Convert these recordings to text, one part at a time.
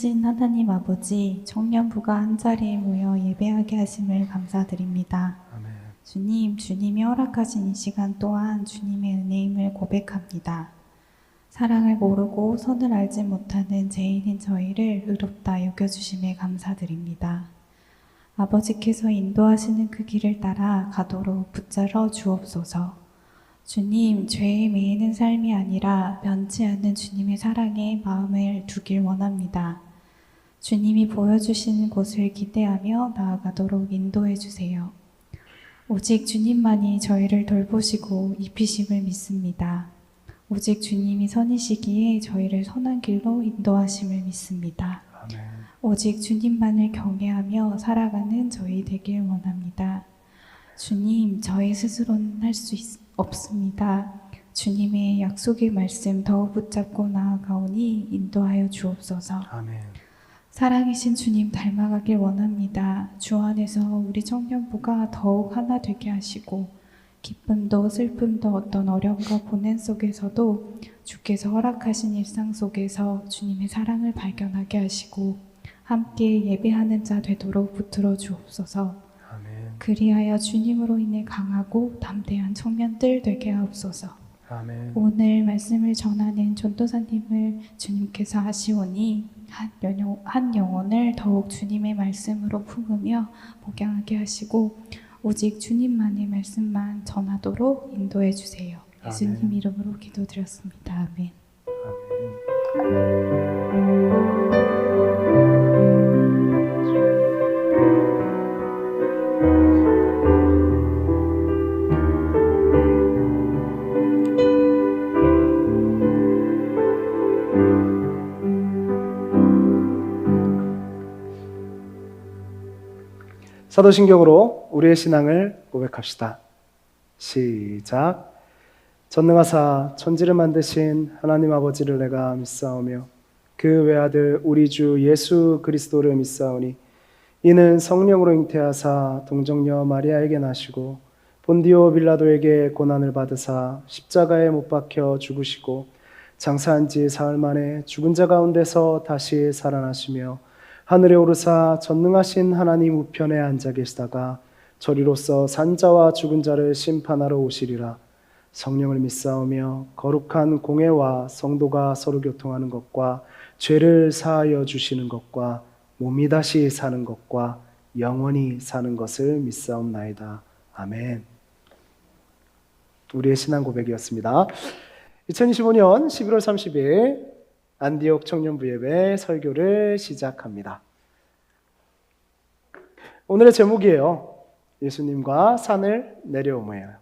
전능하신 하나님 아버지, 청년부가 한자리에 모여 예배하게 하심을 감사드립니다. 아멘. 주님, 주님이 허락하신 이 시간 또한 주님의 은혜임을 고백합니다. 사랑을 모르고 선을 알지 못하는 죄인인 저희를 의롭다 여겨주심에 감사드립니다. 아버지께서 인도하시는 그 길을 따라 가도록 붙잡아 주옵소서. 주님, 죄에 매이는 삶이 아니라 변치 않는 주님의 사랑에 마음을 두길 원합니다. 주님이 보여주시는 곳을 기대하며 나아가도록 인도해 주세요. 오직 주님만이 저희를 돌보시고 입히심을 믿습니다. 오직 주님이 선이시기에 저희를 선한 길로 인도하심을 믿습니다. 아멘. 오직 주님만을 경외하며 살아가는 저희 되길 원합니다. 주님, 저희 스스로는 할 수 없습니다. 주님의 약속의 말씀 더욱 붙잡고 나아가오니 인도하여 주옵소서. 아멘. 사랑이신 주님 닮아가길 원합니다. 주 안에서 우리 청년부가 더욱 하나 되게 하시고 기쁨도 슬픔도 어떤 어려움과 고난 속에서도 주께서 허락하신 일상 속에서 주님의 사랑을 발견하게 하시고 함께 예배하는 자 되도록 붙들어 주옵소서. 아멘. 그리하여 주님으로 인해 강하고 담대한 청년들 되게 하옵소서. 아멘. 오늘 말씀을 전하는 전도사님을 주님께서 하시오니 한 영혼을 더욱 주님의 말씀으로 품으며 목양하게 하시고 오직 주님만의 말씀만 전하도록 인도해 주세요. 예수님 아멘. 이름으로 기도드렸습니다. 아멘. 사도신경으로 우리의 신앙을 고백합시다. 시작. 전능하사 천지를 만드신 하나님 아버지를 내가 믿사오며 그 외아들 우리 주 예수 그리스도를 믿사오니 이는 성령으로 잉태하사 동정녀 마리아에게 나시고 본디오 빌라도에게 고난을 받으사 십자가에 못 박혀 죽으시고 장사한 지 사흘 만에 죽은 자 가운데서 다시 살아나시며 하늘에 오르사 전능하신 하나님 우편에 앉아 계시다가 저리로서 산자와 죽은 자를 심판하러 오시리라. 성령을 믿사오며 거룩한 공회와 성도가 서로 교통하는 것과 죄를 사하여 주시는 것과 몸이 다시 사는 것과 영원히 사는 것을 믿사옵나이다. 아멘. 우리의 신앙 고백이었습니다. 2025년 11월 30일 안디옥 청년부 예배 설교를 시작합니다. 오늘의 제목이에요. 예수님과 산을 내려오며예요.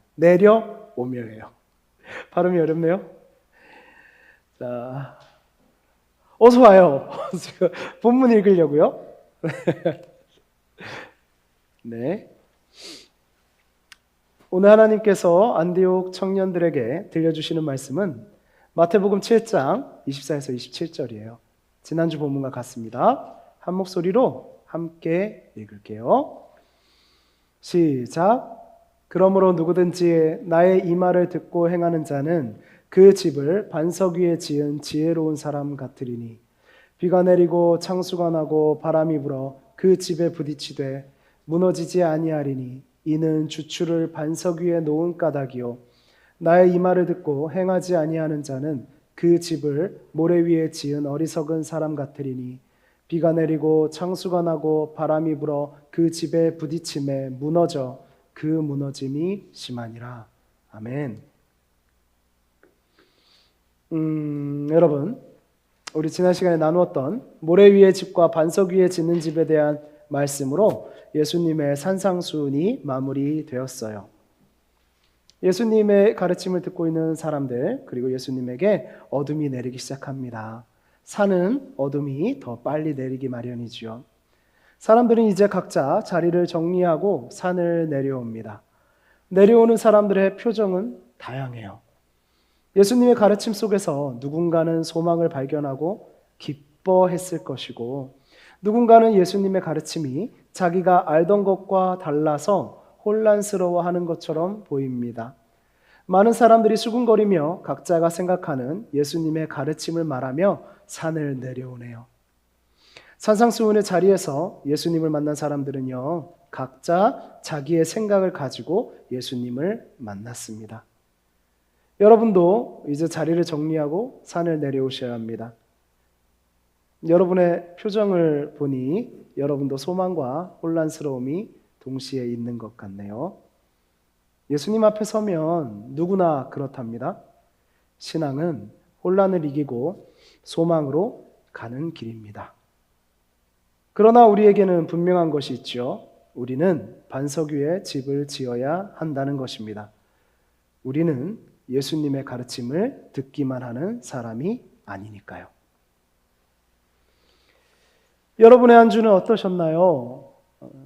발음이 어렵네요. 자, 어서 와요. 본문 읽으려고요. 네. 오늘 하나님께서 안디옥 청년들에게 들려주시는 말씀은 마태복음 7장 24에서 27절이에요. 지난주 본문과 같습니다. 한 목소리로 함께 읽을게요. 시작. 그러므로 누구든지 나의 이 말을 듣고 행하는 자는 그 집을 반석 위에 지은 지혜로운 사람 같으리니 비가 내리고 창수가 나고 바람이 불어 그 집에 부딪히되 무너지지 아니하리니 이는 주추를 반석 위에 놓은 까닭이요 나의 이 말을 듣고 행하지 아니하는 자는 그 집을 모래 위에 지은 어리석은 사람 같으리니 비가 내리고 창수가 나고 바람이 불어 그 집에 부딪힘에 무너져 그 무너짐이 심하니라. 아멘. 여러분, 우리 지난 시간에 나누었던 모래 위의 집과 반석 위에 짓는 집에 대한 말씀으로 예수님의 산상수훈이 마무리되었어요. 예수님의 가르침을 듣고 있는 사람들, 그리고 예수님에게 어둠이 내리기 시작합니다. 산은 어둠이 더 빨리 내리기 마련이지요. 사람들은 이제 각자 자리를 정리하고 산을 내려옵니다. 내려오는 사람들의 표정은 다양해요. 예수님의 가르침 속에서 누군가는 소망을 발견하고 기뻐했을 것이고, 누군가는 예수님의 가르침이 자기가 알던 것과 달라서 혼란스러워하는 것처럼 보입니다. 많은 사람들이 수군거리며 각자가 생각하는 예수님의 가르침을 말하며 산을 내려오네요. 산상수훈의 자리에서 예수님을 만난 사람들은요, 각자 자기의 생각을 가지고 예수님을 만났습니다. 여러분도 이제 자리를 정리하고 산을 내려오셔야 합니다. 여러분의 표정을 보니 여러분도 소망과 혼란스러움이 동시에 있는 것 같네요. 예수님 앞에 서면 누구나 그렇답니다. 신앙은 혼란을 이기고 소망으로 가는 길입니다. 그러나 우리에게는 분명한 것이 있죠. 우리는 반석 위에 집을 지어야 한다는 것입니다. 우리는 예수님의 가르침을 듣기만 하는 사람이 아니니까요. 여러분의 한 주는 어떠셨나요?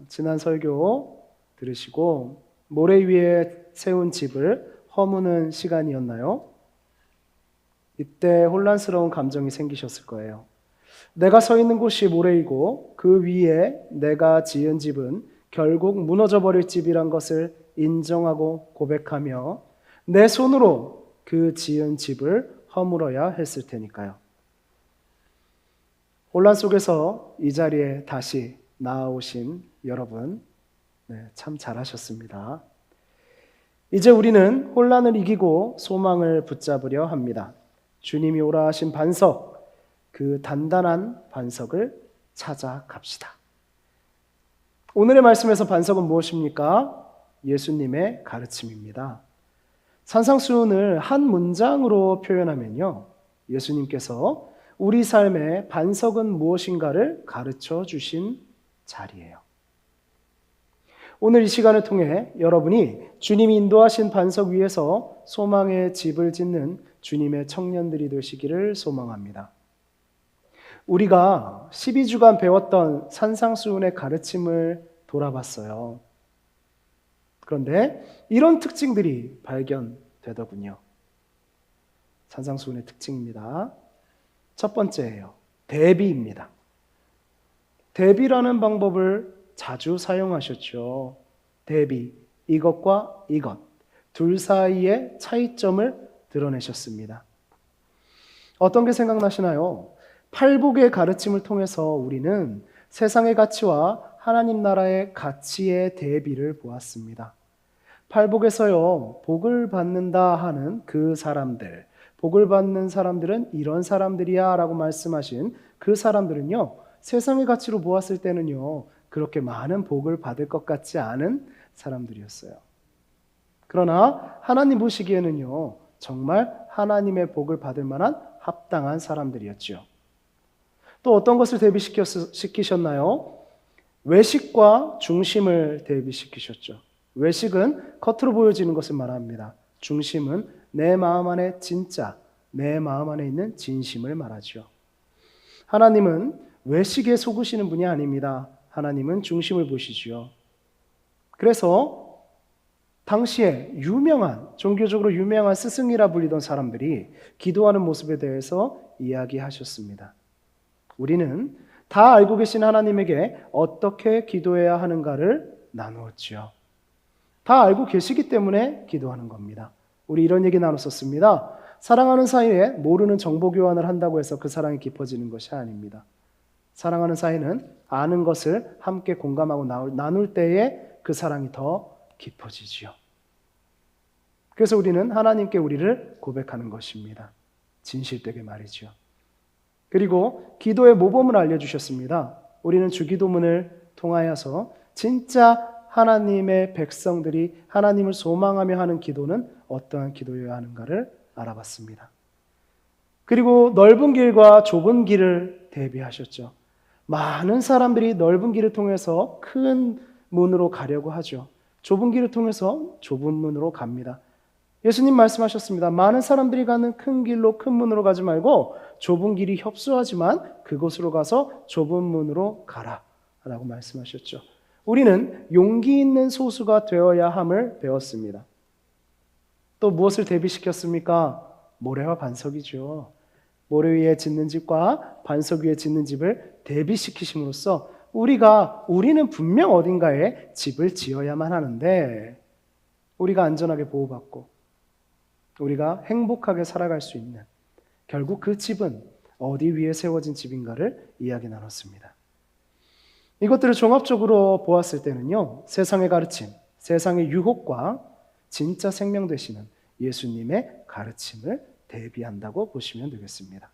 지난 설교 들으시고 모래 위에 세운 집을 허무는 시간이었나요? 이때 혼란스러운 감정이 생기셨을 거예요. 내가 서 있는 곳이 모래이고 그 위에 내가 지은 집은 결국 무너져 버릴 집이란 것을 인정하고 고백하며 내 손으로 그 지은 집을 허물어야 했을 테니까요. 혼란 속에서 이 자리에 다시 나아오신 여러분, 참 잘하셨습니다. 이제 우리는 혼란을 이기고 소망을 붙잡으려 합니다. 주님이 오라 하신 반석, 그 단단한 반석을 찾아갑시다. 오늘의 말씀에서 반석은 무엇입니까? 예수님의 가르침입니다. 산상수훈을 한 문장으로 표현하면요, 예수님께서 우리 삶의 반석은 무엇인가를 가르쳐 주신 자리예요. 오늘 이 시간을 통해 여러분이 주님이 인도하신 반석 위에서 소망의 집을 짓는 주님의 청년들이 되시기를 소망합니다. 우리가 12주간 배웠던 산상수훈의 가르침을 돌아봤어요. 그런데 이런 특징들이 발견되더군요. 산상수훈의 특징입니다. 첫 번째예요. 대비입니다. 대비라는 방법을 자주 사용하셨죠. 대비, 이것과 이것, 둘 사이의 차이점을 드러내셨습니다. 어떤 게 생각나시나요? 팔복의 가르침을 통해서 우리는 세상의 가치와 하나님 나라의 가치의 대비를 보았습니다. 팔복에서요, 복을 받는다 하는 그 사람들, 복을 받는 사람들은 이런 사람들이야 라고 말씀하신 그 사람들은요, 세상의 가치로 보았을 때는요, 그렇게 많은 복을 받을 것 같지 않은 사람들이었어요. 그러나 하나님 보시기에는요, 정말 하나님의 복을 받을 만한 합당한 사람들이었죠. 또 어떤 것을 대비시키셨나요? 외식과 중심을 대비시키셨죠. 외식은 겉으로 보여지는 것을 말합니다. 중심은 내 마음 안에 진짜, 내 마음 안에 있는 진심을 말하죠. 하나님은 외식에 속으시는 분이 아닙니다. 하나님은 중심을 보시지요. 그래서 당시에 종교적으로 유명한 스승이라 불리던 사람들이 기도하는 모습에 대해서 이야기하셨습니다. 우리는 다 알고 계신 하나님에게 어떻게 기도해야 하는가를 나누었지요. 다 알고 계시기 때문에 기도하는 겁니다. 우리 이런 얘기 나눴었습니다. 사랑하는 사이에 모르는 정보 교환을 한다고 해서 그 사랑이 깊어지는 것이 아닙니다. 사랑하는 사이는 아는 것을 함께 공감하고 나눌 때에 그 사랑이 더 깊어지지요. 그래서 우리는 하나님께 우리를 고백하는 것입니다. 진실되게 말이죠. 그리고 기도의 모범을 알려주셨습니다. 우리는 주기도문을 통하여서 진짜 하나님의 백성들이 하나님을 소망하며 하는 기도는 어떠한 기도여야 하는가를 알아봤습니다. 그리고 넓은 길과 좁은 길을 대비하셨죠. 많은 사람들이 넓은 길을 통해서 큰 문으로 가려고 하죠. 좁은 길을 통해서 좁은 문으로 갑니다. 예수님 말씀하셨습니다. 많은 사람들이 가는 큰 길로 큰 문으로 가지 말고 좁은 길이 협소하지만 그곳으로 가서 좁은 문으로 가라 라고 말씀하셨죠. 우리는 용기 있는 소수가 되어야 함을 배웠습니다. 또 무엇을 대비시켰습니까? 모래와 반석이죠. 모래 위에 짓는 집과 반석 위에 짓는 집을 대비시키심으로써 우리는 분명 어딘가에 집을 지어야만 하는데 우리가 안전하게 보호받고 우리가 행복하게 살아갈 수 있는 결국 그 집은 어디 위에 세워진 집인가를 이야기 나눴습니다. 이것들을 종합적으로 보았을 때는요, 세상의 가르침, 세상의 유혹과 진짜 생명 되시는 예수님의 가르침을 대비한다고 보시면 되겠습니다.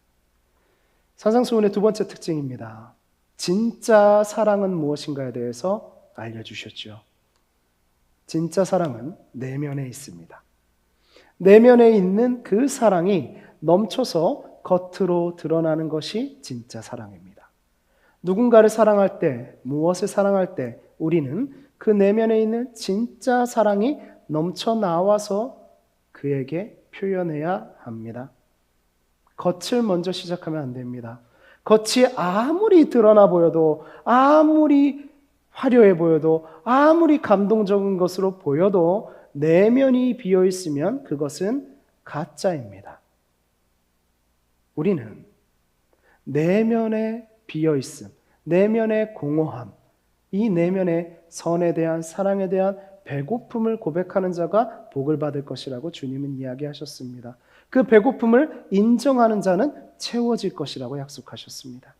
산상수훈의 두 번째 특징입니다. 진짜 사랑은 무엇인가에 대해서 알려주셨죠. 진짜 사랑은 내면에 있습니다. 내면에 있는 그 사랑이 넘쳐서 겉으로 드러나는 것이 진짜 사랑입니다. 누군가를 사랑할 때, 무엇을 사랑할 때 우리는 그 내면에 있는 진짜 사랑이 넘쳐 나와서 그에게 표현해야 합니다. 겉을 먼저 시작하면 안 됩니다. 겉이 아무리 드러나 보여도, 아무리 화려해 보여도, 아무리 감동적인 것으로 보여도 내면이 비어 있으면 그것은 가짜입니다. 우리는 내면에 비어 있음, 내면의 공허함, 이 내면의 선에 대한, 사랑에 대한 배고픔을 고백하는 자가 복을 받을 것이라고 주님은 이야기하셨습니다. 그 배고픔을 인정하는 자는 채워질 것이라고 약속하셨습니다.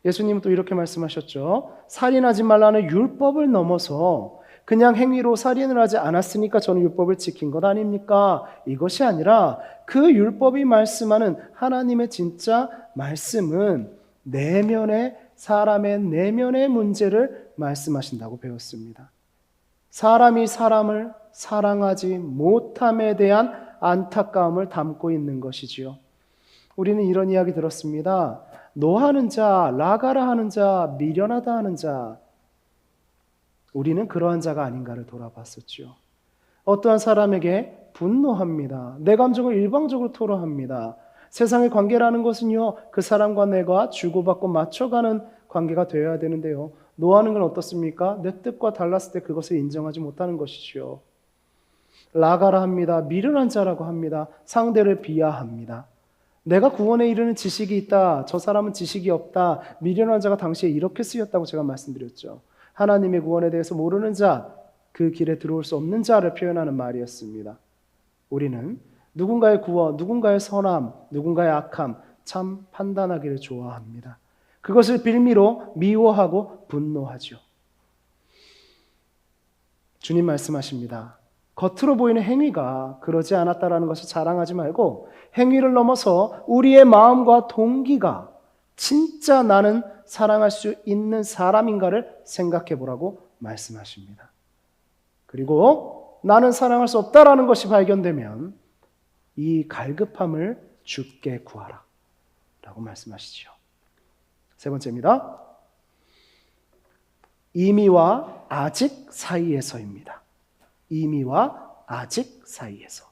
예수님은 또 이렇게 말씀하셨죠. 살인하지 말라는 율법을 넘어서 그냥 행위로 살인을 하지 않았으니까 저는 율법을 지킨 것 아닙니까? 이것이 아니라 그 율법이 말씀하는 하나님의 진짜 말씀은 내면의, 사람의 내면의 문제를 말씀하신다고 배웠습니다. 사람이 사람을 사랑하지 못함에 대한 안타까움을 담고 있는 것이지요. 우리는 이런 이야기 들었습니다. 노하는 자, 라가라 하는 자, 미련하다 하는 자, 우리는 그러한 자가 아닌가를 돌아봤었죠. 어떠한 사람에게 분노합니다. 내 감정을 일방적으로 토로합니다. 세상의 관계라는 것은요, 그 사람과 내가 주고받고 맞춰가는 관계가 되어야 되는데요, 노하는 건 어떻습니까? 내 뜻과 달랐을 때 그것을 인정하지 못하는 것이죠. 라가라 합니다. 미련한 자라고 합니다. 상대를 비하합니다. 내가 구원에 이르는 지식이 있다, 저 사람은 지식이 없다, 미련한 자가 당시에 이렇게 쓰였다고 제가 말씀드렸죠. 하나님의 구원에 대해서 모르는 자, 그 길에 들어올 수 없는 자를 표현하는 말이었습니다. 우리는 누군가의 구원, 누군가의 선함, 누군가의 악함 참 판단하기를 좋아합니다. 그것을 빌미로 미워하고 분노하죠. 주님 말씀하십니다. 겉으로 보이는 행위가 그러지 않았다라는 것을 자랑하지 말고 행위를 넘어서 우리의 마음과 동기가 진짜 나는 사랑할 수 있는 사람인가를 생각해 보라고 말씀하십니다. 그리고 나는 사랑할 수 없다라는 것이 발견되면 이 갈급함을 주께 구하라 라고 말씀하시죠. 세 번째입니다. 이미와 아직 사이에서입니다. 이미와 아직 사이에서.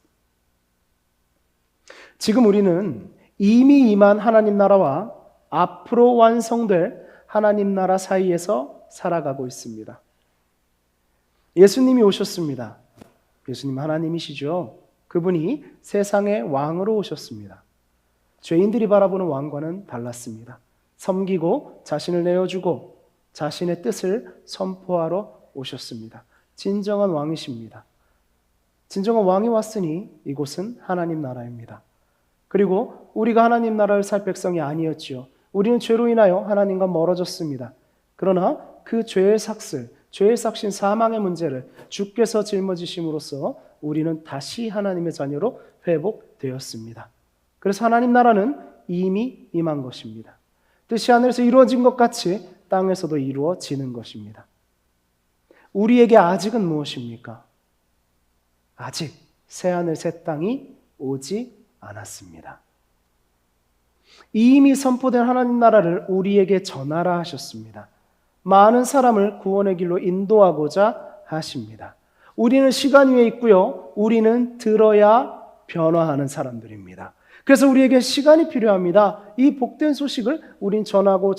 지금 우리는 이미 임한 하나님 나라와 앞으로 완성될 하나님 나라 사이에서 살아가고 있습니다. 예수님이 오셨습니다. 예수님 하나님이시죠. 그분이 세상의 왕으로 오셨습니다. 죄인들이 바라보는 왕과는 달랐습니다. 섬기고 자신을 내어주고 자신의 뜻을 선포하러 오셨습니다. 진정한 왕이십니다. 진정한 왕이 왔으니 이곳은 하나님 나라입니다. 그리고 우리가 하나님 나라를 살 백성이 아니었지요. 우리는 죄로 인하여 하나님과 멀어졌습니다. 그러나 그 죄의 삭슬, 죄의 삭신 사망의 문제를 주께서 짊어지심으로써 우리는 다시 하나님의 자녀로 회복되었습니다. 그래서 하나님 나라는 이미 임한 것입니다. 뜻이 하늘에서 이루어진 것 같이 땅에서도 이루어지는 것입니다. 우리에게 아직은 무엇입니까? 아직 새하늘 새 땅이 오지 않았습니다. 이미 선포된 하나님 나라를 우리에게 전하라 하셨습니다. 많은 사람을 구원의 길로 인도하고자 하십니다. 우리는 시간 위에 있고요, 우리는 들어야 변화하는 사람들입니다. 그래서 우리에게 시간이 필요합니다. 이 복된 소식을 우린 전하고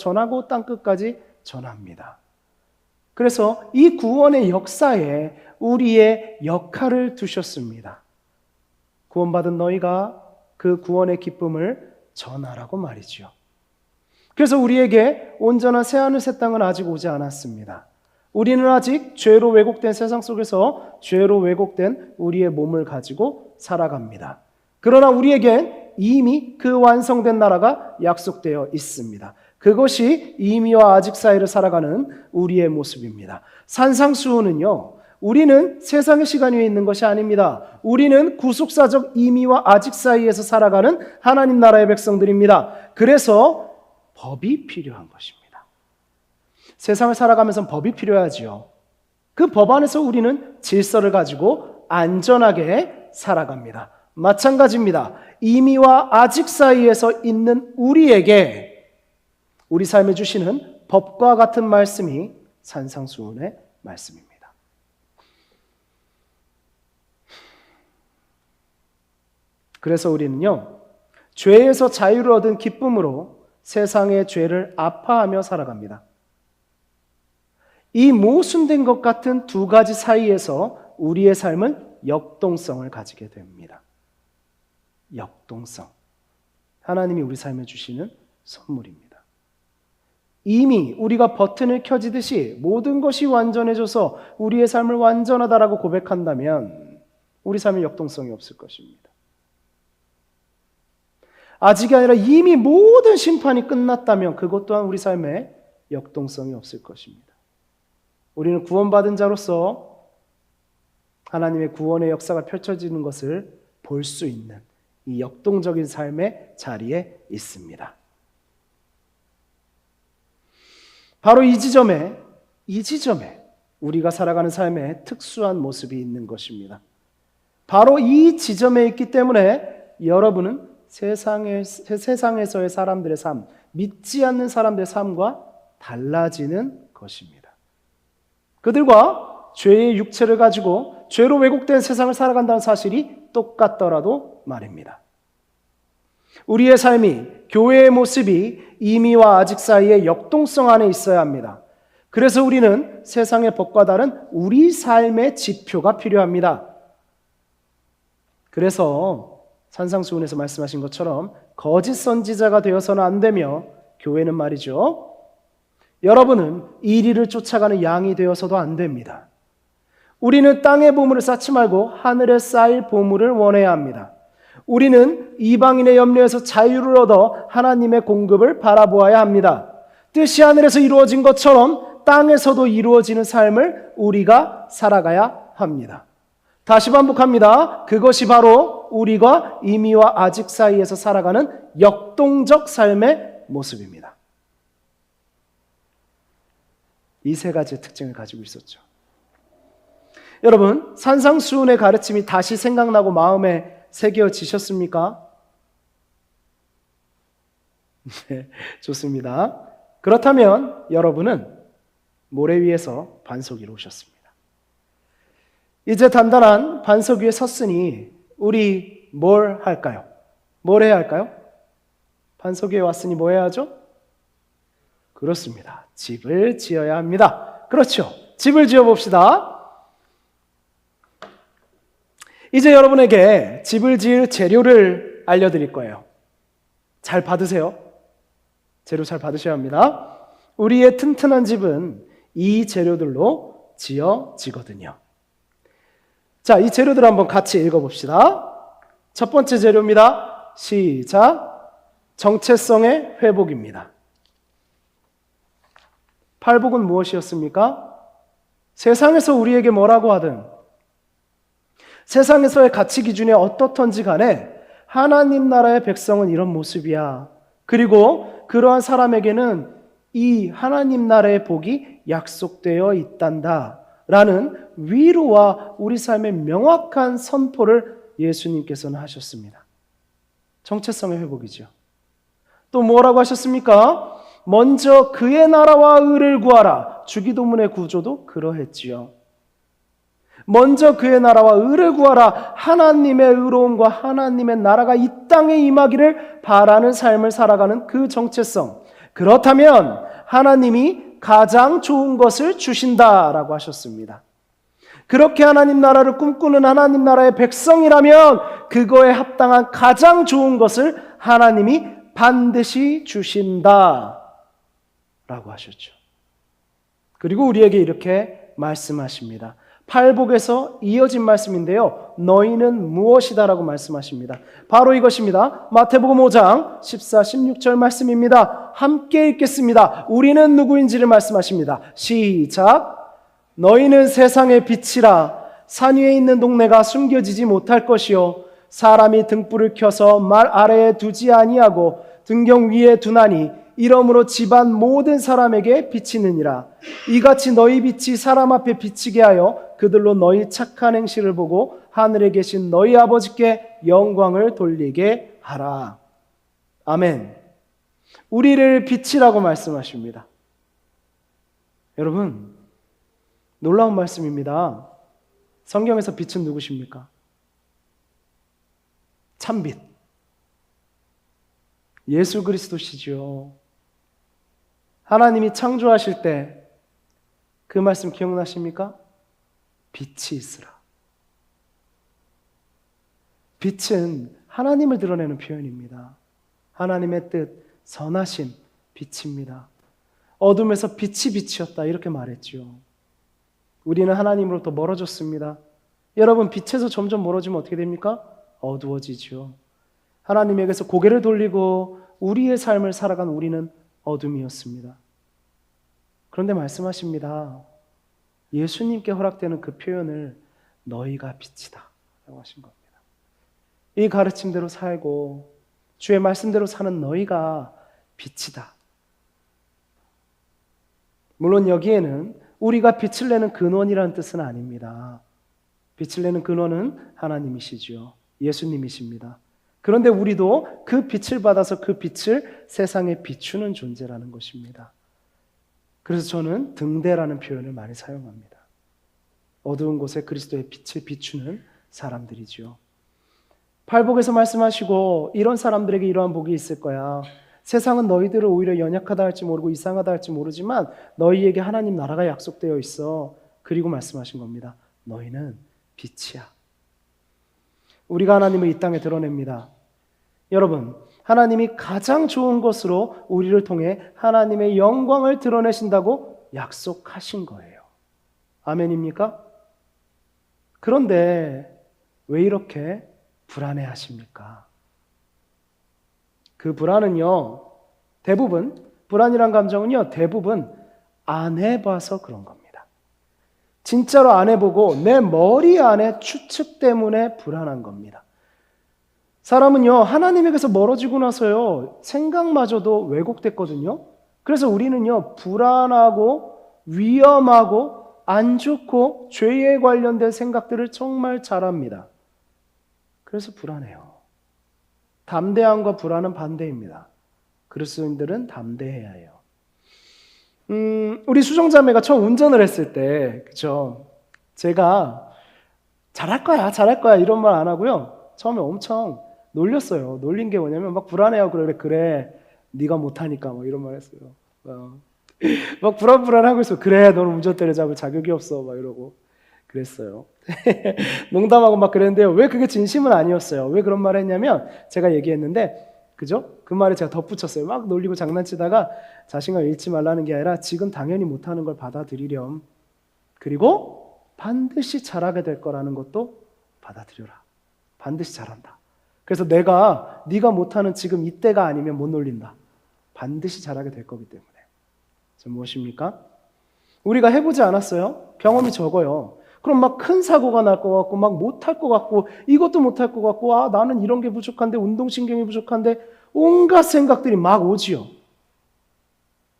땅끝까지 전합니다. 그래서 이 구원의 역사에 우리의 역할을 두셨습니다. 구원받은 너희가 그 구원의 기쁨을 전하라고 말이죠. 그래서 우리에게 온전한 새하늘 새 땅은 아직 오지 않았습니다. 우리는 아직 죄로 왜곡된 세상 속에서 죄로 왜곡된 우리의 몸을 가지고 살아갑니다. 그러나 우리에겐 이미 그 완성된 나라가 약속되어 있습니다. 그 그것이 이미와 아직 사이를 살아가는 우리의 모습입니다. 산상수훈은요, 우리는 세상의 시간 위에 있는 것이 아닙니다. 우리는 구속사적 이미와 아직 사이에서 살아가는 하나님 나라의 백성들입니다. 그래서 법이 필요한 것입니다. 세상을 살아가면서 법이 필요하지요. 그 법 안에서 우리는 질서를 가지고 안전하게 살아갑니다. 마찬가지입니다. 이미와 아직 사이에서 있는 우리에게 우리 삶에 주시는 법과 같은 말씀이 산상수훈의 말씀입니다. 그래서 우리는요, 죄에서 자유를 얻은 기쁨으로 세상의 죄를 아파하며 살아갑니다. 이 모순된 것 같은 두 가지 사이에서 우리의 삶은 역동성을 가지게 됩니다. 역동성. 하나님이 우리 삶에 주시는 선물입니다. 이미 우리가 버튼을 켜지듯이 모든 것이 완전해져서 우리의 삶을 완전하다라고 고백한다면 우리 삶에 역동성이 없을 것입니다. 아직이 아니라 이미 모든 심판이 끝났다면 그것 또한 우리 삶에 역동성이 없을 것입니다. 우리는 구원받은 자로서 하나님의 구원의 역사가 펼쳐지는 것을 볼 수 있는 이 역동적인 삶의 자리에 있습니다. 바로 이 지점에 우리가 살아가는 삶의 특수한 모습이 있는 것입니다. 바로 이 지점에 있기 때문에 여러분은 세상에서의 사람들의 삶, 믿지 않는 사람들의 삶과 달라지는 것입니다. 그들과 죄의 육체를 가지고 죄로 왜곡된 세상을 살아간다는 사실이 똑같더라도 말입니다. 우리의 삶이, 교회의 모습이 이미와 아직 사이의 역동성 안에 있어야 합니다. 그래서 우리는 세상의 법과 다른 우리 삶의 지표가 필요합니다. 그래서 산상수훈에서 말씀하신 것처럼 거짓 선지자가 되어서는 안 되며, 교회는 말이죠, 여러분은 이리를 쫓아가는 양이 되어서도 안 됩니다. 우리는 땅의 보물을 쌓지 말고 하늘에 쌓일 보물을 원해야 합니다. 우리는 이방인의 염려에서 자유를 얻어 하나님의 공급을 바라보아야 합니다. 뜻이 하늘에서 이루어진 것처럼 땅에서도 이루어지는 삶을 우리가 살아가야 합니다. 다시 반복합니다. 그것이 바로 우리가 이미와 아직 사이에서 살아가는 역동적 삶의 모습입니다. 이 세 가지의 특징을 가지고 있었죠. 여러분, 산상수훈의 가르침이 다시 생각나고 마음에 새겨지셨습니까? 네, 좋습니다. 그렇다면 여러분은 모래 위에서 반석 위로 오셨습니다. 이제 단단한 반석 위에 섰으니 우리 뭘 할까요? 뭘 해야 할까요? 반석 위에 왔으니 뭐 해야죠? 그렇습니다. 집을 지어야 합니다. 그렇죠. 집을 지어봅시다. 이제 여러분에게 집을 지을 재료를 알려드릴 거예요. 잘 받으세요. 재료 잘 받으셔야 합니다. 우리의 튼튼한 집은 이 재료들로 지어지거든요. 자, 이 재료들 한번 같이 읽어봅시다. 첫 번째 재료입니다. 시작. 정체성의 회복입니다. 팔복은 무엇이었습니까? 세상에서 우리에게 뭐라고 하든, 세상에서의 가치 기준이 어떻든지 간에 하나님 나라의 백성은 이런 모습이야. 그리고 그러한 사람에게는 이 하나님 나라의 복이 약속되어 있단다 라는 위로와 우리 삶의 명확한 선포를 예수님께서는 하셨습니다. 정체성의 회복이죠. 또 뭐라고 하셨습니까? 먼저 그의 나라와 의를 구하라. 주기도문의 구조도 그러했지요. 먼저 그의 나라와 의를 구하라. 하나님의 의로움과 하나님의 나라가 이 땅에 임하기를 바라는 삶을 살아가는 그 정체성. 그렇다면 하나님이 가장 좋은 것을 주신다라고 하셨습니다. 그렇게 하나님 나라를 꿈꾸는 하나님 나라의 백성이라면 그거에 합당한 가장 좋은 것을 하나님이 반드시 주신다라고 하셨죠. 그리고 우리에게 이렇게 말씀하십니다. 팔복에서 이어진 말씀인데요. 너희는 무엇이다라고 말씀하십니다. 바로 이것입니다. 마태복음 5장 14, 16절 말씀입니다. 함께 읽겠습니다. 우리는 누구인지를 말씀하십니다. 시작. 너희는 세상의 빛이라. 산 위에 있는 동네가 숨겨지지 못할 것이요 사람이 등불을 켜서 말 아래에 두지 아니하고 등경 위에 두나니 이러므로 집안 모든 사람에게 비치느니라. 이같이 너희 빛이 사람 앞에 비치게 하여 그들로 너희 착한 행실을 보고 하늘에 계신 너희 아버지께 영광을 돌리게 하라. 아멘. 우리를 빛이라고 말씀하십니다. 여러분, 놀라운 말씀입니다. 성경에서 빛은 누구십니까? 참빛. 예수 그리스도시죠. 하나님이 창조하실 때 그 말씀 기억나십니까? 빛이 있으라. 빛은 하나님을 드러내는 표현입니다. 하나님의 뜻, 선하심, 빛입니다. 어둠에서 빛이 빛이었다 이렇게 말했죠. 우리는 하나님으로부터 멀어졌습니다. 여러분, 빛에서 점점 멀어지면 어떻게 됩니까? 어두워지죠. 하나님에게서 고개를 돌리고 우리의 삶을 살아간 우리는 어둠이었습니다. 그런데 말씀하십니다. 예수님께 허락되는 그 표현을 너희가 빛이다 라고 하신 겁니다. 이 가르침대로 살고 주의 말씀대로 사는 너희가 빛이다. 물론 여기에는 우리가 빛을 내는 근원이라는 뜻은 아닙니다. 빛을 내는 근원은 하나님이시죠. 예수님이십니다. 그런데 우리도 그 빛을 받아서 그 빛을 세상에 비추는 존재라는 것입니다. 그래서 저는 등대라는 표현을 많이 사용합니다. 어두운 곳에 그리스도의 빛을 비추는 사람들이죠. 팔복에서 말씀하시고 이런 사람들에게 이러한 복이 있을 거야. 세상은 너희들을 오히려 연약하다 할지 모르고 이상하다 할지 모르지만 너희에게 하나님 나라가 약속되어 있어. 그리고 말씀하신 겁니다. 너희는 빛이야. 우리가 하나님을 이 땅에 드러냅니다. 여러분, 하나님이 가장 좋은 것으로 우리를 통해 하나님의 영광을 드러내신다고 약속하신 거예요. 아멘입니까? 그런데 왜 이렇게 불안해하십니까? 그 불안은요, 불안이란 감정은요, 대부분 안 해봐서 그런 겁니다. 진짜로 안 해보고 내 머리 안에 추측 때문에 불안한 겁니다. 사람은요, 하나님에게서 멀어지고 나서요, 생각마저도 왜곡됐거든요. 그래서 우리는요, 불안하고 위험하고 안 좋고 죄에 관련된 생각들을 정말 잘합니다. 그래서 불안해요. 담대함과 불안은 반대입니다. 그리스도인들은 담대해야 해요. 우리 수정자매가 처음 운전을 했을 때, 그죠? 제가 잘할 거야 이런 말 안 하고요. 처음에 엄청 놀렸어요. 놀린 게 뭐냐면 막 불안해요. 그래 네가 못하니까 막 이런 말 했어요. 막 불안하고 있어. 그래 너는 운전대를 잡을 자격이 없어 막 이러고 그랬어요. 농담하고 막 그랬는데요. 왜 그게 진심은 아니었어요. 왜 그런 말을 했냐면 제가 얘기했는데 그죠? 그 말에 제가 덧붙였어요. 막 놀리고 장난치다가 자신감 잃지 말라는 게 아니라 지금 당연히 못하는 걸 받아들이렴. 그리고 반드시 잘하게 될 거라는 것도 받아들여라. 반드시 잘한다. 그래서 네가 못하는 지금 이때가 아니면 못 놀린다. 반드시 잘하게 될 거기 때문에. 저 무엇입니까? 우리가 해보지 않았어요? 경험이 적어요. 그럼 막 큰 사고가 날 것 같고 막 못할 것 같고 이것도 못할 것 같고 나는 이런 게 부족한데 운동신경이 부족한데 온갖 생각들이 막 오지요.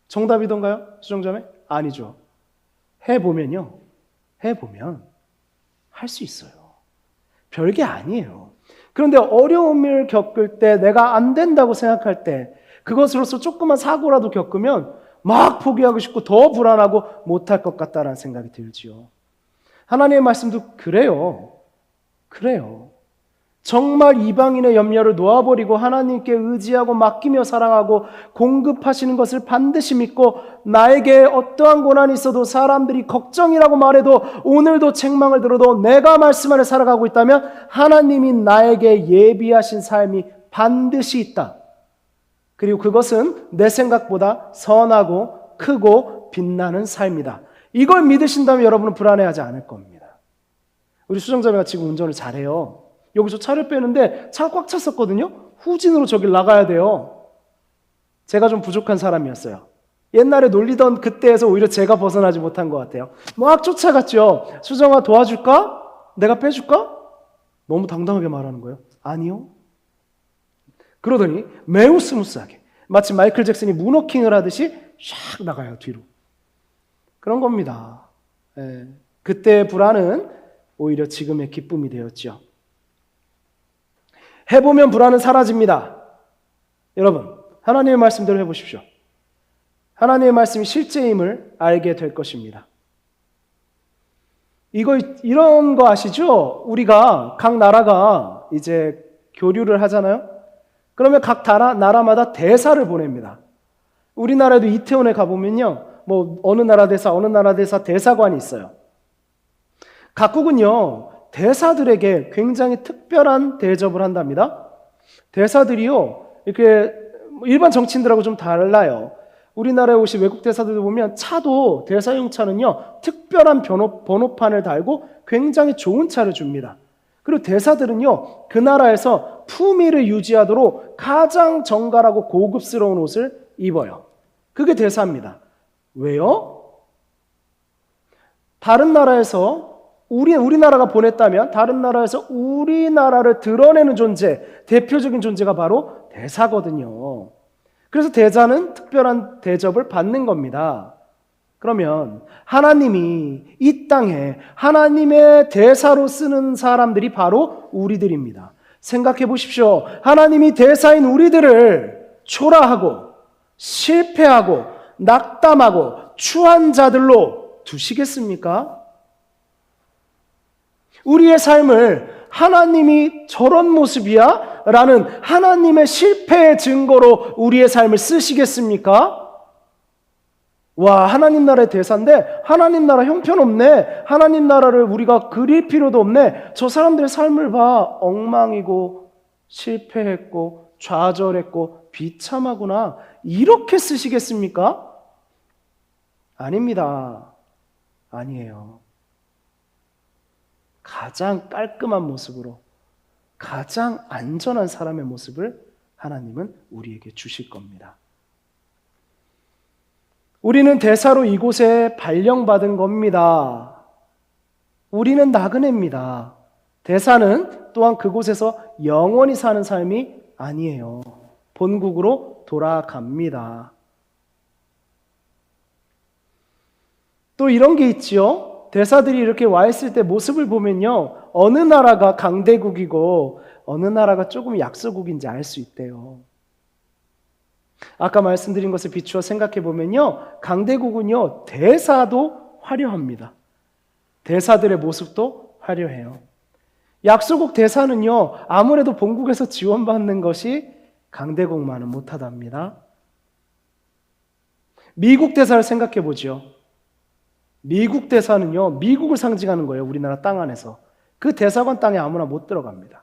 정답이던가요? 수정자매? 아니죠. 해보면 할 수 있어요. 별게 아니에요. 그런데 어려움을 겪을 때 내가 안 된다고 생각할 때 그것으로서 조그만 사고라도 겪으면 막 포기하고 싶고 더 불안하고 못할 것 같다라는 생각이 들지요. 하나님의 말씀도 그래요. 정말 이방인의 염려를 놓아버리고 하나님께 의지하고 맡기며 사랑하고 공급하시는 것을 반드시 믿고 나에게 어떠한 고난이 있어도 사람들이 걱정이라고 말해도 오늘도 책망을 들어도 내가 말씀 안에 살아가고 있다면 하나님이 나에게 예비하신 삶이 반드시 있다. 그리고 그것은 내 생각보다 선하고 크고 빛나는 삶이다. 이걸 믿으신다면 여러분은 불안해하지 않을 겁니다. 우리 수정자매가 지금 운전을 잘해요. 여기서 차를 빼는데 차가 꽉 찼었거든요. 후진으로 저길 나가야 돼요. 제가 좀 부족한 사람이었어요. 옛날에 놀리던 그때에서 오히려 제가 벗어나지 못한 것 같아요. 막 쫓아갔죠. 수정아 도와줄까? 내가 빼줄까? 너무 당당하게 말하는 거예요. 아니요. 그러더니 매우 스무스하게 마치 마이클 잭슨이 문워킹을 하듯이 샥 나가요. 뒤로. 그런 겁니다. 그때의 불안은 오히려 지금의 기쁨이 되었죠. 해보면 불안은 사라집니다. 여러분, 하나님의 말씀대로 해보십시오. 하나님의 말씀이 실제임을 알게 될 것입니다. 이런 거 아시죠? 우리가 각 나라가 이제 교류를 하잖아요. 그러면 각 나라마다 대사를 보냅니다. 우리나라에도 이태원에 가보면요. 뭐 어느 나라 대사 대사관이 있어요. 각국은요. 대사들에게 굉장히 특별한 대접을 한답니다. 대사들이요. 이렇게 일반 정치인들하고 좀 달라요. 우리나라에 오신 외국 대사들도 보면 차도 대사용 차는요. 특별한 번호판을 달고 굉장히 좋은 차를 줍니다. 그리고 대사들은요. 그 나라에서 품위를 유지하도록 가장 정갈하고 고급스러운 옷을 입어요. 그게 대사입니다. 왜요? 다른 나라에서 우리나라가 보냈다면 다른 나라에서 우리나라를 드러내는 존재, 대표적인 존재가 바로 대사거든요. 그래서 대사는 특별한 대접을 받는 겁니다. 그러면 하나님이 이 땅에 하나님의 대사로 쓰는 사람들이 바로 우리들입니다. 생각해 보십시오. 하나님이 대사인 우리들을 초라하고 실패하고 낙담하고 추한 자들로 두시겠습니까? 우리의 삶을 하나님이 저런 모습이야? 라는 하나님의 실패의 증거로 우리의 삶을 쓰시겠습니까? 와, 하나님 나라의 대사인데 하나님 나라 형편없네. 하나님 나라를 우리가 그릴 필요도 없네. 저 사람들의 삶을 봐. 엉망이고 실패했고 좌절했고 비참하구나. 이렇게 쓰시겠습니까? 아닙니다. 아니에요. 가장 깔끔한 모습으로 가장 안전한 사람의 모습을 하나님은 우리에게 주실 겁니다. 우리는 대사로 이곳에 발령받은 겁니다. 우리는 나그네입니다. 대사는 또한 그곳에서 영원히 사는 삶이 아니에요. 본국으로 돌아갑니다. 또 이런 게 있지요. 대사들이 이렇게 와 있을 때 모습을 보면요. 어느 나라가 강대국이고 어느 나라가 조금 약소국인지 알 수 있대요. 아까 말씀드린 것을 비추어 생각해 보면요. 강대국은요. 대사도 화려합니다. 대사들의 모습도 화려해요. 약소국 대사는요. 아무래도 본국에서 지원받는 것이 강대국만은 못하답니다. 미국 대사를 생각해 보죠. 미국 대사는요, 미국을 상징하는 거예요. 우리나라 땅 안에서. 그 대사관 땅에 아무나 못 들어갑니다.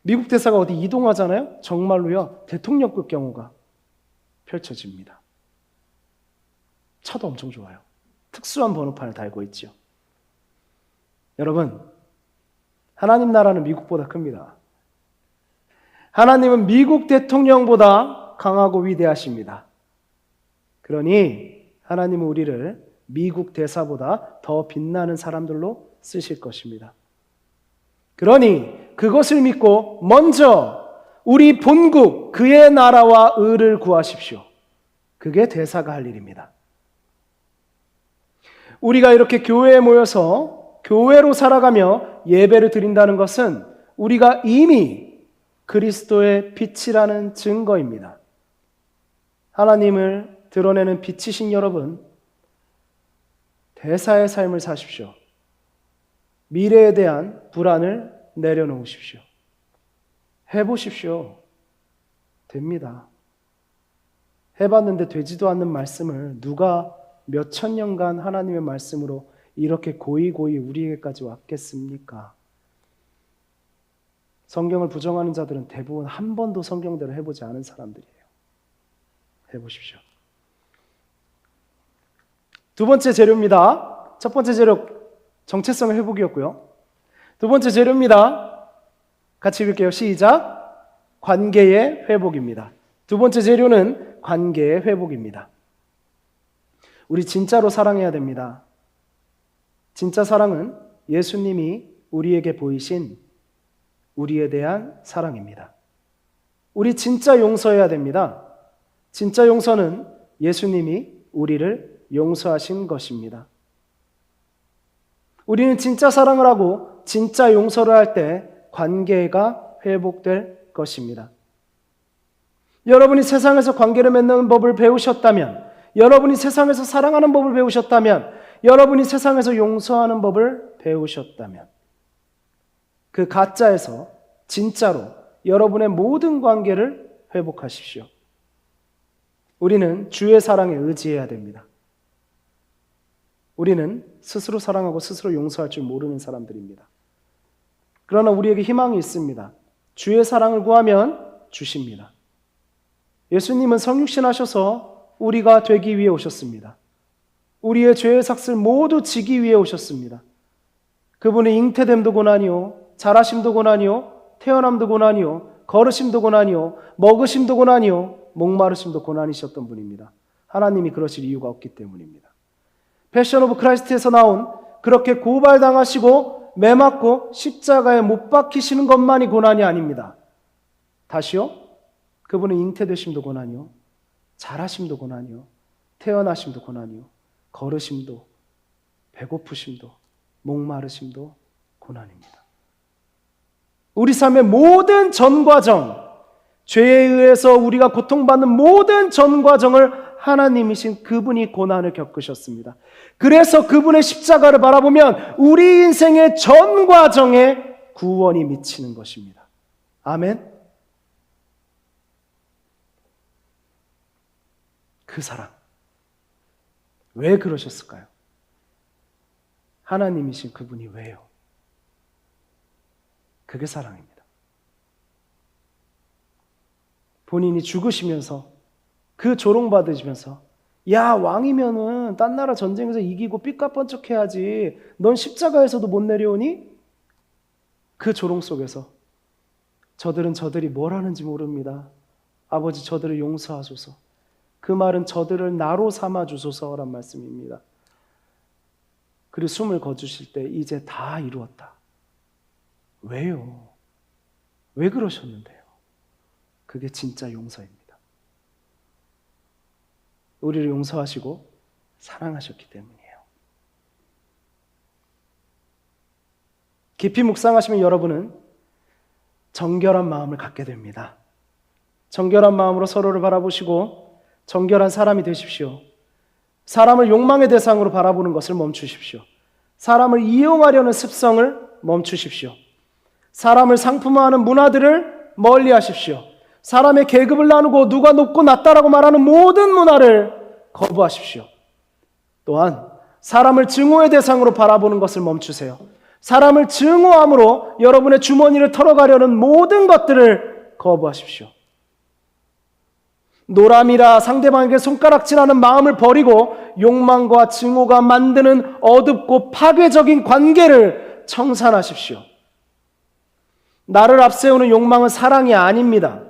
미국 대사가 어디 이동하잖아요? 정말로요, 대통령급 경우가 펼쳐집니다. 차도 엄청 좋아요. 특수한 번호판을 달고 있죠. 여러분, 하나님 나라는 미국보다 큽니다. 하나님은 미국 대통령보다 강하고 위대하십니다. 그러니 하나님은 우리를 미국 대사보다 더 빛나는 사람들로 쓰실 것입니다. 그러니 그것을 믿고 먼저 우리 본국 그의 나라와 의를 구하십시오. 그게 대사가 할 일입니다. 우리가 이렇게 교회에 모여서 교회로 살아가며 예배를 드린다는 것은 우리가 이미 그리스도의 빛이라는 증거입니다. 하나님을 드러내는 빛이신 여러분, 대사의 삶을 사십시오. 미래에 대한 불안을 내려놓으십시오. 해보십시오. 됩니다. 해봤는데 되지도 않는 말씀을 누가 몇천 년간 하나님의 말씀으로 이렇게 고이고이 우리에게까지 왔겠습니까? 성경을 부정하는 자들은 대부분 한 번도 성경대로 해보지 않은 사람들이에요. 해보십시오. 두 번째 재료입니다. 첫 번째 재료, 정체성의 회복이었고요. 두 번째 재료입니다. 같이 읽을게요. 시작. 관계의 회복입니다. 두 번째 재료는 관계의 회복입니다. 우리 진짜로 사랑해야 됩니다. 진짜 사랑은 예수님이 우리에게 보이신 우리에 대한 사랑입니다. 우리 진짜 용서해야 됩니다. 진짜 용서는 예수님이 우리를 용서하신 것입니다. 우리는 진짜 사랑을 하고 진짜 용서를 할 때 관계가 회복될 것입니다. 여러분이 세상에서 관계를 맺는 법을 배우셨다면, 여러분이 세상에서 사랑하는 법을 배우셨다면, 여러분이 세상에서 용서하는 법을 배우셨다면, 그 가짜에서 진짜로 여러분의 모든 관계를 회복하십시오. 우리는 주의 사랑에 의지해야 됩니다. 우리는 스스로 사랑하고 스스로 용서할 줄 모르는 사람들입니다. 그러나 우리에게 희망이 있습니다. 주의 사랑을 구하면 주십니다. 예수님은 성육신 하셔서 우리가 되기 위해 오셨습니다. 우리의 죄의 삭을 모두 지기 위해 오셨습니다. 그분의 잉태됨도 고난이요, 자라심도 고난이요, 태어남도 고난이요, 걸으심도 고난이요, 먹으심도 고난이요, 목마르심도 고난이셨던 분입니다. 하나님이 그러실 이유가 없기 때문입니다. 패션 오브 크라이스트에서 나온 그렇게 고발당하시고 매맞고 십자가에 못 박히시는 것만이 고난이 아닙니다. 다시요, 그분은 잉태되심도 고난이요, 자라심도 고난이요, 태어나심도 고난이요, 걸으심도, 배고프심도, 목마르심도 고난입니다. 우리 삶의 모든 전 과정, 죄에 의해서 우리가 고통받는 모든 전 과정을 하나님이신 그분이 고난을 겪으셨습니다. 그래서 그분의 십자가를 바라보면 우리 인생의 전 과정에 구원이 미치는 것입니다. 아멘. 그 사랑, 왜 그러셨을까요? 하나님이신 그분이 왜요? 그게 사랑입니다. 본인이 죽으시면서 그 조롱받으시면서, 야, 왕이면은 딴 나라 전쟁에서 이기고 삐까뻔쩍 해야지, 넌 십자가에서도 못 내려오니? 그 조롱 속에서 저들은 저들이 뭘 하는지 모릅니다. 아버지, 저들을 용서하소서. 그 말은 저들을 나로 삼아 주소서란 말씀입니다. 그리고 숨을 거두실 때 이제 다 이루었다. 왜요? 왜 그러셨는데요? 그게 진짜 용서입니다. 우리를 용서하시고 사랑하셨기 때문이에요. 깊이 묵상하시면 여러분은 정결한 마음을 갖게 됩니다. 정결한 마음으로 서로를 바라보시고 정결한 사람이 되십시오. 사람을 욕망의 대상으로 바라보는 것을 멈추십시오. 사람을 이용하려는 습성을 멈추십시오. 사람을 상품화하는 문화들을 멀리 하십시오. 사람의 계급을 나누고 누가 높고 낮다라고 말하는 모든 문화를 거부하십시오. 또한 사람을 증오의 대상으로 바라보는 것을 멈추세요. 사람을 증오함으로 여러분의 주머니를 털어가려는 모든 것들을 거부하십시오. 노람이라 상대방에게 손가락질하는 마음을 버리고 욕망과 증오가 만드는 어둡고 파괴적인 관계를 청산하십시오. 나를 앞세우는 욕망은 사랑이 아닙니다.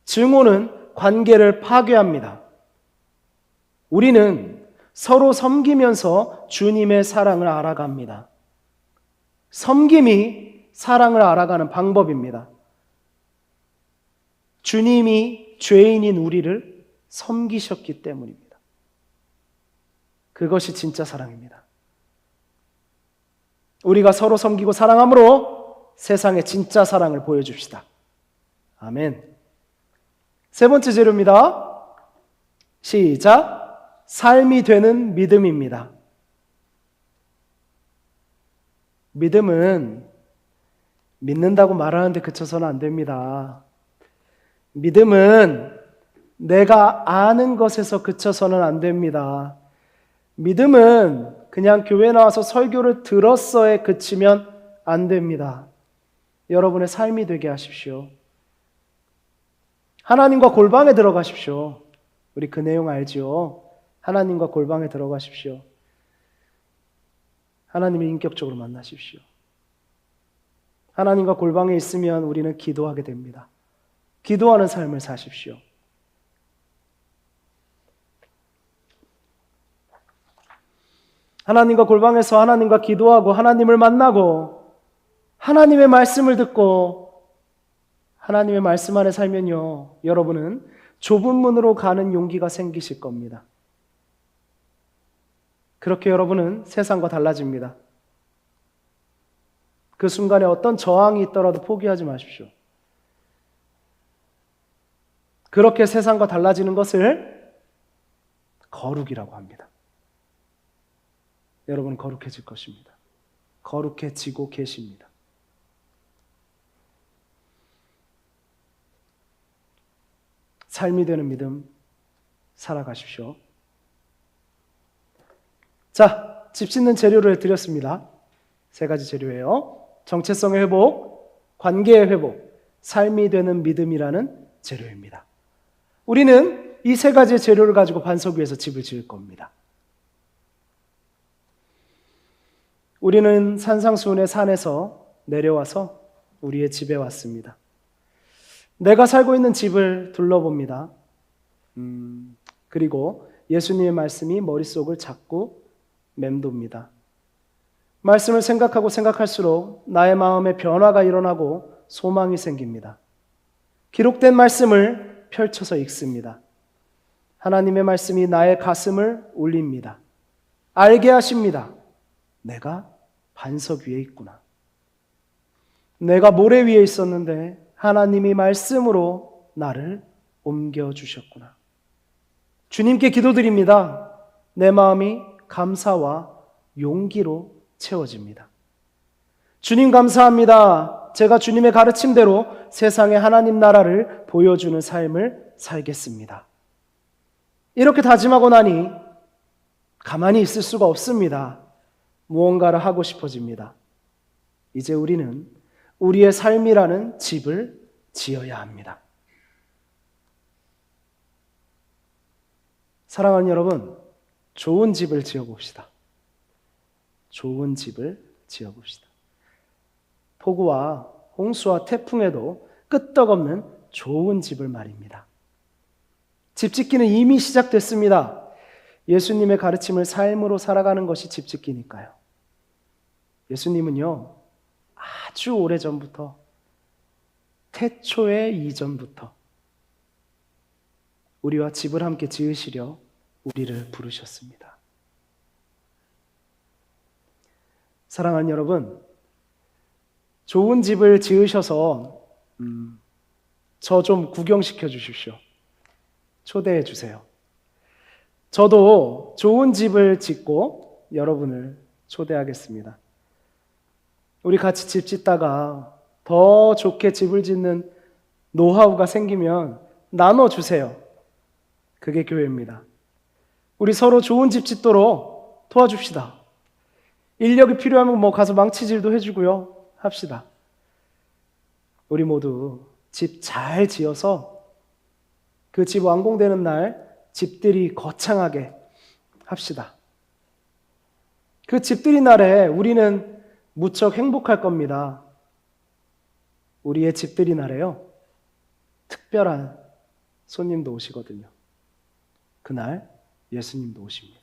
증오는 관계를 파괴합니다. 우리는 서로 섬기면서 주님의 사랑을 알아갑니다. 섬김이 사랑을 알아가는 방법입니다. 주님이 죄인인 우리를 섬기셨기 때문입니다. 그것이 진짜 사랑입니다. 우리가 서로 섬기고 사랑함으로 세상에 진짜 사랑을 보여줍시다. 아멘. 세 번째 재료입니다. 시작. 삶이 되는 믿음입니다. 믿음은 믿는다고 말하는데 그쳐서는 안 됩니다. 믿음은 내가 아는 것에서 그쳐서는 안 됩니다. 믿음은 그냥 교회 나와서 설교를 들었어에 그치면 안 됩니다. 여러분의 삶이 되게 하십시오. 하나님과 골방에 들어가십시오. 우리 그 내용 알죠? 하나님과 골방에 들어가십시오. 하나님을 인격적으로 만나십시오. 하나님과 골방에 있으면 우리는 기도하게 됩니다. 기도하는 삶을 사십시오. 하나님과 골방에서 하나님과 기도하고 하나님을 만나고 하나님의 말씀을 듣고 하나님의 말씀 안에 살면요, 여러분은 좁은 문으로 가는 용기가 생기실 겁니다. 그렇게 여러분은 세상과 달라집니다. 그 순간에 어떤 저항이 있더라도 포기하지 마십시오. 그렇게 세상과 달라지는 것을 거룩이라고 합니다. 여러분 거룩해질 것입니다. 거룩해지고 계십니다. 삶이 되는 믿음 살아가십시오. 자, 집 짓는 재료를 드렸습니다. 3가지 재료예요. 정체성의 회복, 관계의 회복, 삶이 되는 믿음이라는 재료입니다. 우리는 이 3가지의 재료를 가지고 반석 위에서 집을 지을 겁니다. 우리는 산상수훈의 산에서 내려와서 우리의 집에 왔습니다. 내가 살고 있는 집을 둘러봅니다. 그리고 예수님의 말씀이 머릿속을 자꾸 맴돕니다. 말씀을 생각하고 생각할수록 나의 마음에 변화가 일어나고 소망이 생깁니다. 기록된 말씀을 펼쳐서 읽습니다. 하나님의 말씀이 나의 가슴을 울립니다. 알게 하십니다. 내가 반석 위에 있구나. 내가 모래 위에 있었는데 하나님이 말씀으로 나를 옮겨주셨구나. 주님께 기도드립니다. 내 마음이 감사와 용기로 채워집니다. 주님 감사합니다. 제가 주님의 가르침대로 세상에 하나님 나라를 보여주는 삶을 살겠습니다. 이렇게 다짐하고 나니 가만히 있을 수가 없습니다. 무언가를 하고 싶어집니다. 이제 우리는 우리의 삶이라는 집을 지어야 합니다. 사랑하는 여러분, 좋은 집을 지어봅시다. 좋은 집을 지어봅시다. 폭우와 홍수와 태풍에도 끄떡없는 좋은 집을 말입니다. 집 짓기는 이미 시작됐습니다. 예수님의 가르침을 삶으로 살아가는 것이 집 짓기니까요. 예수님은요, 아주 오래전부터, 태초의 이전부터 우리와 집을 함께 지으시려 우리를 부르셨습니다. 사랑하는 여러분, 좋은 집을 지으셔서 저 좀 구경시켜 주십시오. 초대해 주세요. 저도 좋은 집을 짓고 여러분을 초대하겠습니다. 우리 같이 집 짓다가 더 좋게 집을 짓는 노하우가 생기면 나눠주세요. 그게 교회입니다. 우리 서로 좋은 집 짓도록 도와줍시다. 인력이 필요하면 가서 망치질도 해주고요. 합시다. 우리 모두 집 잘 지어서 그 집 완공되는 날 집들이 거창하게 합시다. 그 집들이 날에 우리는 무척 행복할 겁니다. 우리의 집들이 날에요, 특별한 손님도 오시거든요. 그날 예수님도 오십니다.